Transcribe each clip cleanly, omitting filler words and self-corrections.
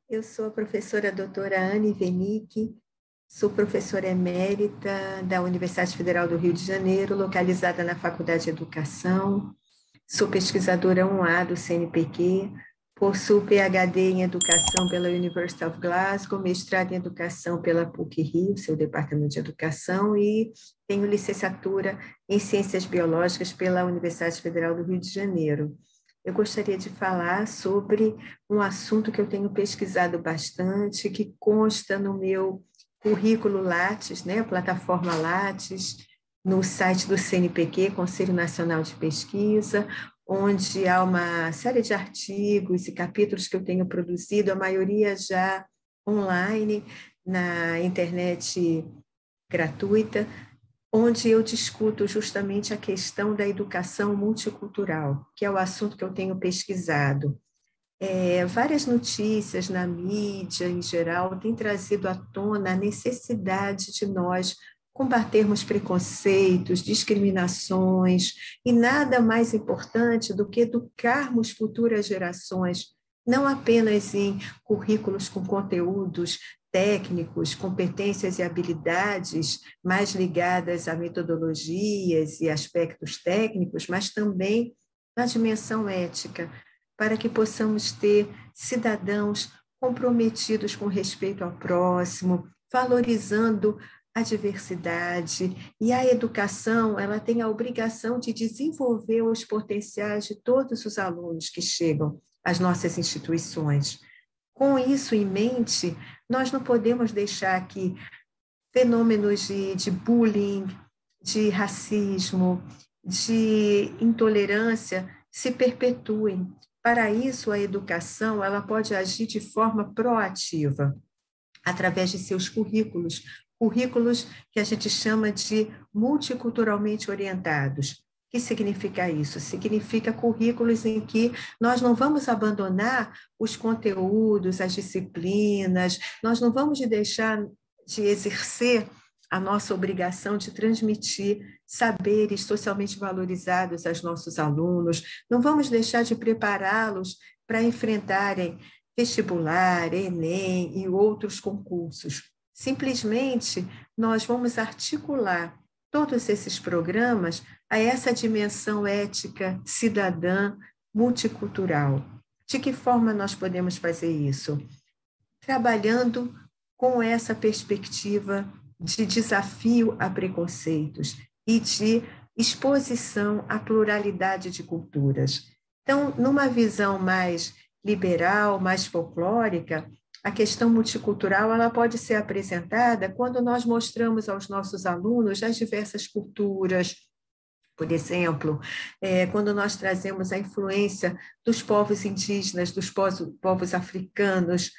Eu sou a professora doutora Anne Venick, sou professora emérita da Universidade Federal do Rio de Janeiro, localizada na Faculdade de Educação. Sou pesquisadora 1A do CNPq, possuo PhD em Educação pela University of Glasgow, mestrado em Educação pela PUC-Rio, seu departamento de Educação, e tenho licenciatura em Ciências Biológicas pela Universidade Federal do Rio de Janeiro. Eu gostaria de falar sobre um assunto que eu tenho pesquisado bastante, que consta no meu currículo Lattes, né, plataforma Lattes, no site do CNPq, Conselho Nacional de Pesquisa, onde há uma série de artigos e capítulos que eu tenho produzido, a maioria já online, na internet gratuita, onde eu discuto justamente a questão da educação multicultural, que é o assunto que eu tenho pesquisado. Várias notícias na mídia, em geral, têm trazido à tona a necessidade de nós combatermos preconceitos, discriminações, e nada mais importante do que educarmos futuras gerações, não apenas em currículos com conteúdos técnicos, competências e habilidades mais ligadas a metodologias e aspectos técnicos, mas também na dimensão ética, para que possamos ter cidadãos comprometidos com respeito ao próximo, valorizando a diversidade, e a educação, ela tem a obrigação de desenvolver os potenciais de todos os alunos que chegam às nossas instituições. Com isso em mente, nós não podemos deixar que fenômenos de bullying, de racismo, de intolerância se perpetuem. Para isso, a educação ela pode agir de forma proativa, através de seus currículos que a gente chama de multiculturalmente orientados. O que significa isso? Significa currículos em que nós não vamos abandonar os conteúdos, as disciplinas, nós não vamos deixar de exercer a nossa obrigação de transmitir saberes socialmente valorizados aos nossos alunos, não vamos deixar de prepará-los para enfrentarem vestibular, Enem e outros concursos. Simplesmente, nós vamos articular todos esses programas a essa dimensão ética, cidadã, multicultural. De que forma nós podemos fazer isso? Trabalhando com essa perspectiva de desafio a preconceitos e de exposição à pluralidade de culturas. Então, numa visão mais liberal, mais folclórica, a questão multicultural ela pode ser apresentada quando nós mostramos aos nossos alunos as diversas culturas. Por exemplo, quando nós trazemos a influência dos povos indígenas, dos povos africanos,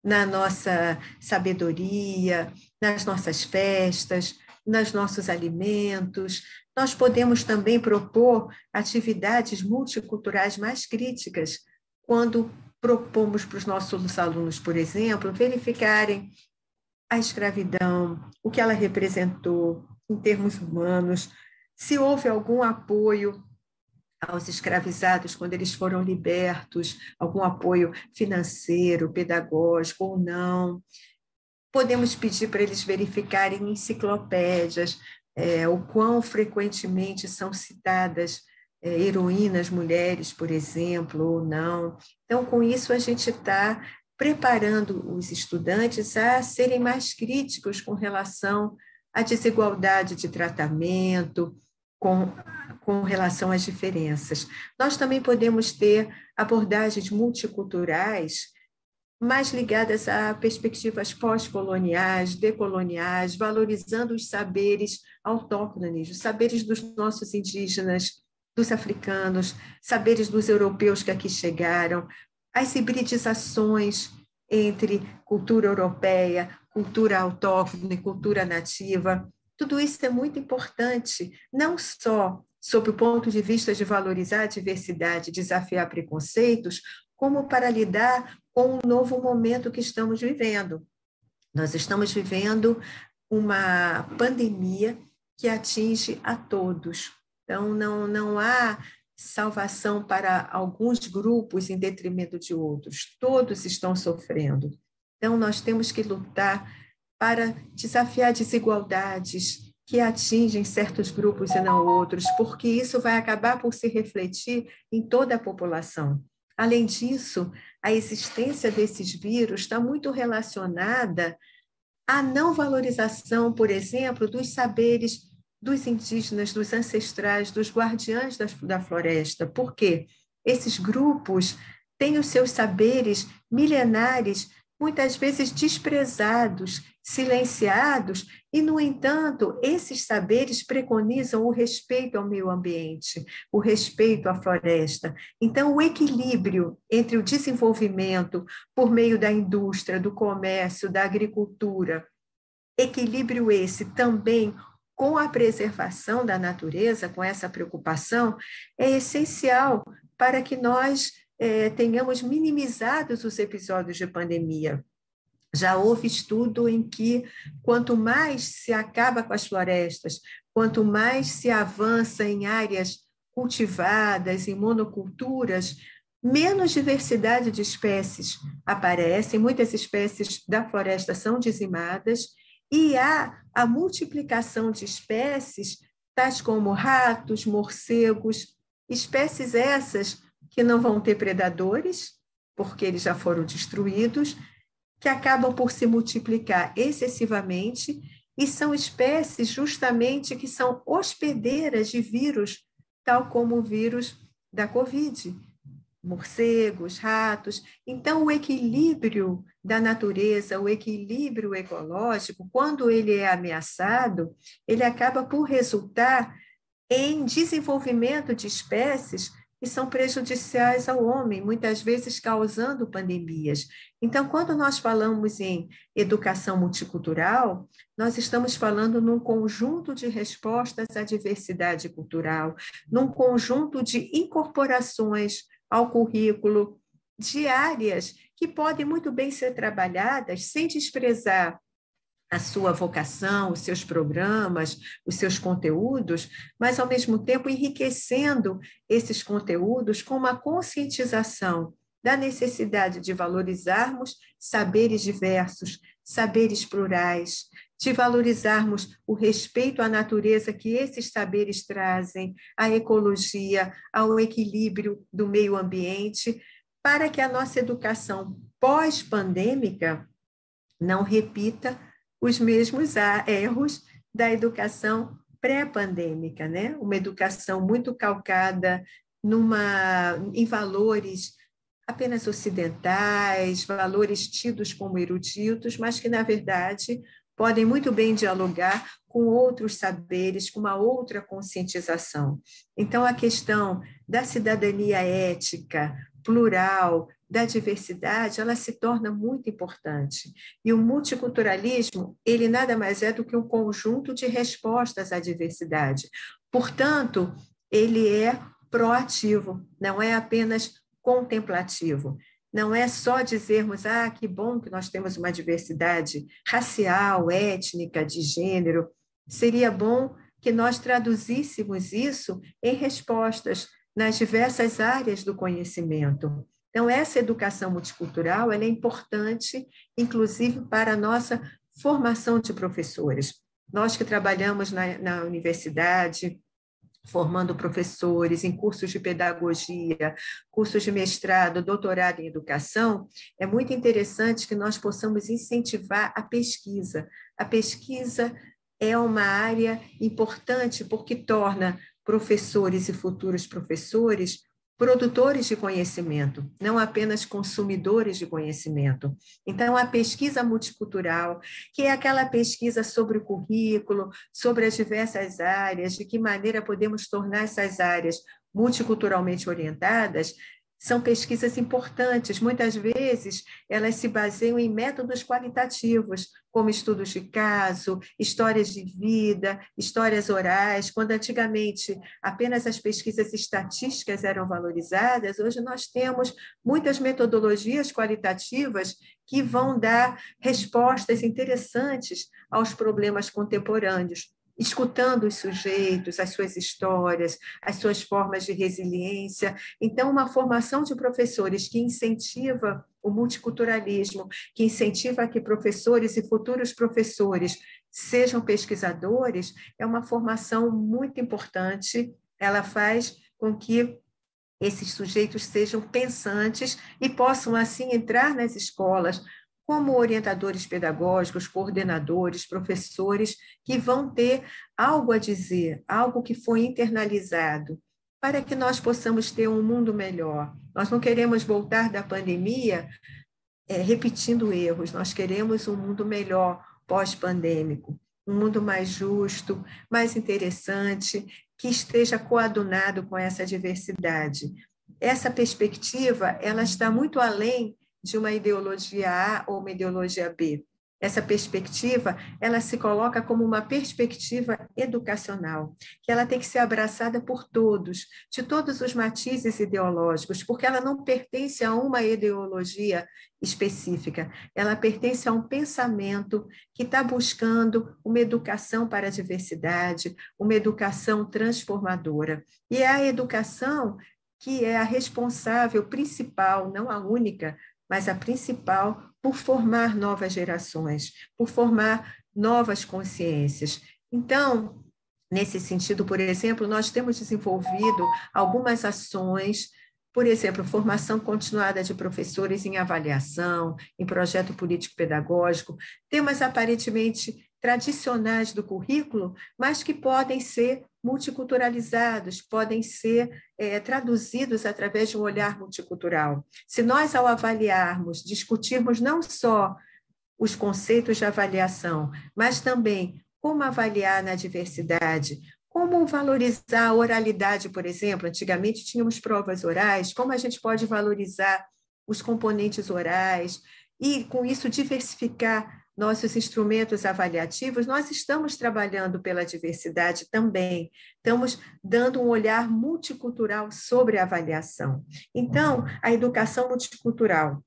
na nossa sabedoria, nas nossas festas, nos nossos alimentos. Nós podemos também propor atividades multiculturais mais críticas, quando propomos para os nossos alunos, por exemplo, verificarem a escravidão, o que ela representou em termos humanos, se houve algum apoio aos escravizados quando eles foram libertos, algum apoio financeiro, pedagógico ou não. Podemos pedir para eles verificarem enciclopédias, o quão frequentemente são citadas heroínas mulheres, por exemplo, ou não. Então, com isso, a gente está preparando os estudantes a serem mais críticos com relação à desigualdade de tratamento, com relação às diferenças. Nós também podemos ter abordagens multiculturais mais ligadas a perspectivas pós-coloniais, decoloniais, valorizando os saberes autóctones, os saberes dos nossos indígenas, dos africanos, saberes dos europeus que aqui chegaram, as hibridizações entre cultura europeia, cultura autóctone e cultura nativa. Tudo isso é muito importante, não só sob o ponto de vista de valorizar a diversidade, desafiar preconceitos, como para lidar com o novo momento que estamos vivendo. Nós estamos vivendo uma pandemia que atinge a todos. Então, não há salvação para alguns grupos em detrimento de outros. Todos estão sofrendo. Então, nós temos que lutar para desafiar desigualdades que atingem certos grupos e não outros, porque isso vai acabar por se refletir em toda a população. Além disso, a existência desses vírus está muito relacionada à não valorização, por exemplo, dos saberes dos indígenas, dos ancestrais, dos guardiães da floresta. Por quê? Esses grupos têm os seus saberes milenares muitas vezes desprezados, silenciados, e, no entanto, esses saberes preconizam o respeito ao meio ambiente, o respeito à floresta. Então, o equilíbrio entre o desenvolvimento por meio da indústria, do comércio, da agricultura, equilíbrio esse também com a preservação da natureza, com essa preocupação, é essencial para que nós tenhamos minimizados os episódios de pandemia. Já houve estudo em que, quanto mais se acaba com as florestas, quanto mais se avança em áreas cultivadas, em monoculturas, menos diversidade de espécies aparecem, muitas espécies da floresta são dizimadas, e há a multiplicação de espécies, tais como ratos, morcegos, espécies essas que não vão ter predadores, porque eles já foram destruídos, que acabam por se multiplicar excessivamente, e são espécies justamente que são hospedeiras de vírus, tal como o vírus da Covid, morcegos, ratos. Então, o equilíbrio da natureza, o equilíbrio ecológico, quando ele é ameaçado, ele acaba por resultar em desenvolvimento de espécies que são prejudiciais ao homem, muitas vezes causando pandemias. Então, quando nós falamos em educação multicultural, nós estamos falando num conjunto de respostas à diversidade cultural, num conjunto de incorporações ao currículo de áreas que podem muito bem ser trabalhadas sem desprezar a sua vocação, os seus programas, os seus conteúdos, mas, ao mesmo tempo, enriquecendo esses conteúdos com uma conscientização da necessidade de valorizarmos saberes diversos, saberes plurais, de valorizarmos o respeito à natureza que esses saberes trazem, à ecologia, ao equilíbrio do meio ambiente, para que a nossa educação pós-pandêmica não repita os mesmos erros da educação pré-pandêmica, né? Uma educação muito calcada em valores apenas ocidentais, valores tidos como eruditos, mas que, na verdade, podem muito bem dialogar com outros saberes, com uma outra conscientização. Então, a questão da cidadania ética, plural, da diversidade, ela se torna muito importante. E o multiculturalismo, ele nada mais é do que um conjunto de respostas à diversidade. Portanto, ele é proativo, não é apenas contemplativo. Não é só dizermos, que bom que nós temos uma diversidade racial, étnica, de gênero. Seria bom que nós traduzíssemos isso em respostas nas diversas áreas do conhecimento. Então, essa educação multicultural ela é importante, inclusive, para a nossa formação de professores. Nós que trabalhamos na universidade, formando professores em cursos de pedagogia, cursos de mestrado, doutorado em educação, é muito interessante que nós possamos incentivar a pesquisa. A pesquisa é uma área importante porque torna professores e futuros professores produtores de conhecimento, não apenas consumidores de conhecimento. Então, a pesquisa multicultural, que é aquela pesquisa sobre o currículo, sobre as diversas áreas, de que maneira podemos tornar essas áreas multiculturalmente orientadas, são pesquisas importantes. Muitas vezes, elas se baseiam em métodos qualitativos, como estudos de caso, histórias de vida, histórias orais. Quando antigamente apenas as pesquisas estatísticas eram valorizadas, hoje nós temos muitas metodologias qualitativas que vão dar respostas interessantes aos problemas contemporâneos. escutando os sujeitos, as suas histórias, as suas formas de resiliência. Então, uma formação de professores que incentiva o multiculturalismo, que incentiva que professores e futuros professores sejam pesquisadores, é uma formação muito importante. Ela faz com que esses sujeitos sejam pensantes e possam, assim, entrar nas escolas como orientadores pedagógicos, coordenadores, professores, que vão ter algo a dizer, algo que foi internalizado, para que nós possamos ter um mundo melhor. Nós não queremos voltar da pandemia repetindo erros, nós queremos um mundo melhor pós-pandêmico, um mundo mais justo, mais interessante, que esteja coadunado com essa diversidade. Essa perspectiva, ela está muito além de uma ideologia A ou uma ideologia B. Essa perspectiva, ela se coloca como uma perspectiva educacional, que ela tem que ser abraçada por todos, de todos os matizes ideológicos, porque ela não pertence a uma ideologia específica, ela pertence a um pensamento que está buscando uma educação para a diversidade, uma educação transformadora. E é a educação que é a responsável principal, não a única, mas a principal, por formar novas gerações, por formar novas consciências. Então, nesse sentido, por exemplo, nós temos desenvolvido algumas ações, por exemplo, formação continuada de professores em avaliação, em projeto político-pedagógico, temas aparentemente tradicionais do currículo, mas que podem ser multiculturalizados, podem ser traduzidos através de um olhar multicultural. Se nós, ao avaliarmos, discutirmos não só os conceitos de avaliação, mas também como avaliar na diversidade, como valorizar a oralidade, por exemplo. Antigamente tínhamos provas orais, como a gente pode valorizar os componentes orais e, com isso, diversificar nossos instrumentos avaliativos. Nós estamos trabalhando pela diversidade também, estamos dando um olhar multicultural sobre a avaliação. Então, a educação multicultural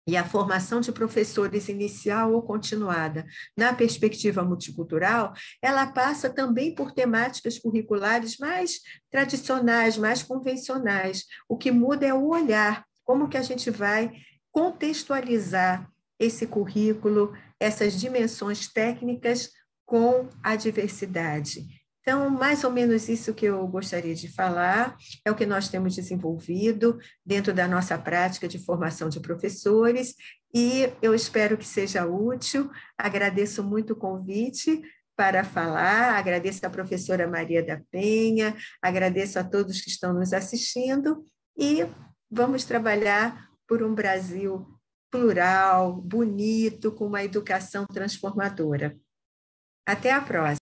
e a formação de professores inicial ou continuada na perspectiva multicultural, ela passa também por temáticas curriculares mais tradicionais, mais convencionais. O que muda é o olhar, como que a gente vai contextualizar esse currículo, essas dimensões técnicas com a diversidade. Então, mais ou menos isso que eu gostaria de falar, é o que nós temos desenvolvido dentro da nossa prática de formação de professores, e eu espero que seja útil. Agradeço muito o convite para falar, agradeço à professora Maria da Penha, agradeço a todos que estão nos assistindo, e vamos trabalhar por um Brasil plural, bonito, com uma educação transformadora. Até a próxima.